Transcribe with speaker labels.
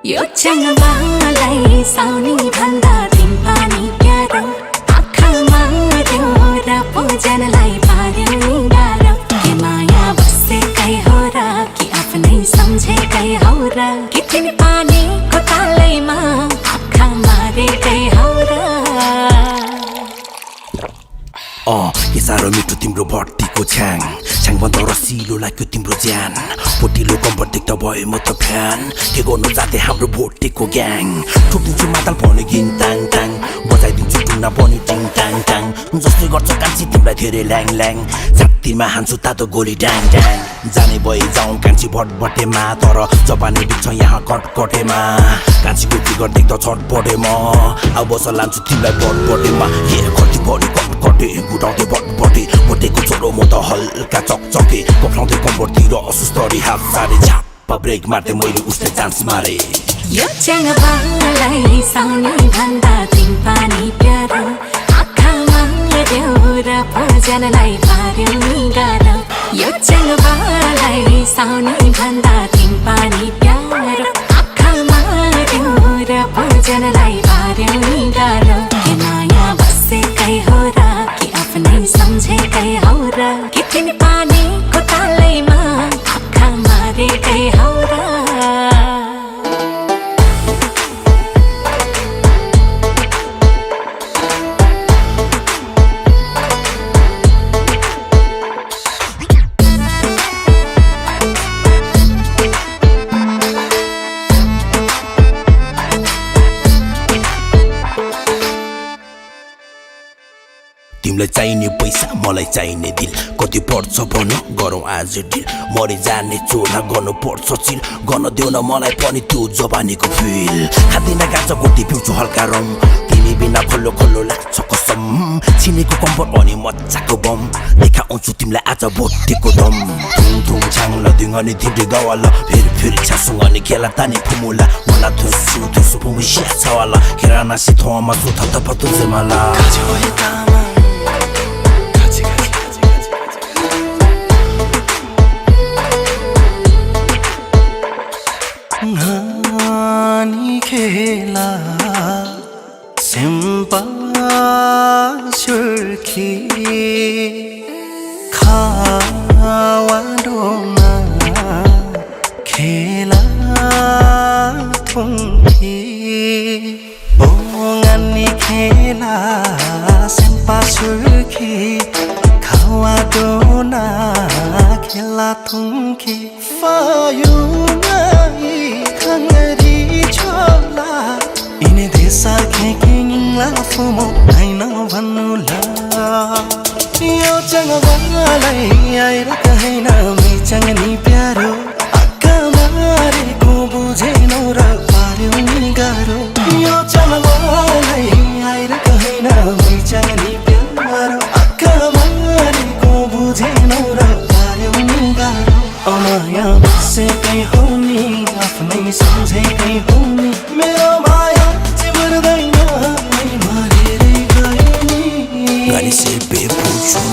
Speaker 1: यो चङ्गालाई साउनी भन्दा तिम पानी प्यारो आँखामा त्यो र पूजनलाई पार्यो नि गाह्रो के माया बसेकै हो र कि आफ्नै सम्झेकै हो र कि तिमी पानीको तालैमा आँखा मारेकै हो र
Speaker 2: के साह्रो मिठो तिम्रो भट्टीको छ्याङ छ्याङभन्दा रसिलो लाग्यो तिम्रो ज्यान पोटिलो कम्फर्ट देख्दा भयो म त फ्यान के गर्नु जाँदै हाम्रो भोटेको ग्याङ ठोकिदिन्छु मादल भने गिङ ताङ ताङ बजाइदिन्छु टुना पनि टिङ टाङ टाङ जसले गर्छ कान्छी तिमीलाई धेरै ल्याङ ल्याङ छातीमा हान्छु तातो गोली ड्याङ ड्याङ जाने भए जाउँ कान्छी भटभटेमा तर जपानी बित्छ यहाँ कटकटेमा कान्छीको फिगर देख्दा छटपटे म अब बस लान्छु तिमीलाई बटबटेमा कति बढी कटकटे गुटाउँदै बटबटे भोटेको छोरो म त हल्का चकचके कफ्लाउँदै कम्फर्टतिर सुस्तरी हात सारे झाप्पा ब्रेक मार्दै मैले उसले चान्स मारे
Speaker 1: यो चङ्गालाई साउनी भन्दा तिम पानी प्यारो आँखामा त्यो र पूजनलाई पार्यो नि गाह्रो यो चङ्गालाई साउनी भन्दा तिम पानी प्यारो आँखामा त्यो र पूजनलाई पार्यो नि गाह्रो के माया बसेकै हो र कि आफ्नै सम्झेकै हो र कि तिमी पानीको तालैमा आँखा मारेकै हो र
Speaker 2: तिमीलाई चाहिने पैसा मलाई चाहिने दिल कति पर्छ भन गरौँ आज डिल मरि जाने चोला गर्नु पर्छ चिल गर्न देऊ न मलाई पनि त्यो जवानीको फिल खाँदिन गाँचा गोटी पिउँछु हल्का रम तिमी बिना खल्लो खल्लो लाग्छ कसम छिनेको कम्फर्ट अनि मजाको बम देखाउँछु तिमीलाई आज भोटेको दम धुम धुम छाङ लदिङ अनि तिम्रे गावाल फेरि छासुङ अनि खेला तानी फुमुला मलाई थुसु थुसु फुमु सिया छवाला खेरा नासी थोमा सुथा त पतु जमाला
Speaker 3: Ngani khela sempa surki khawandona khela thungki ngani khela sempa surki khawandona khela thungki fayungai khangari chola ine desa kheking la fumo aina vanula yo changwalai aira kaina me changni pyaro akka mare ko bujhe no ra paryo ni garo yo changwalai aira kaina me changni pyaro akka mare ko bujhe no ra paryo ni garo amaya बसेकै हो नि आफ्नै सम्झेकै हो नि मेरो माया चाहिँ मर्दैन मारेरै गयो नि
Speaker 2: गाडी से पे पूछूं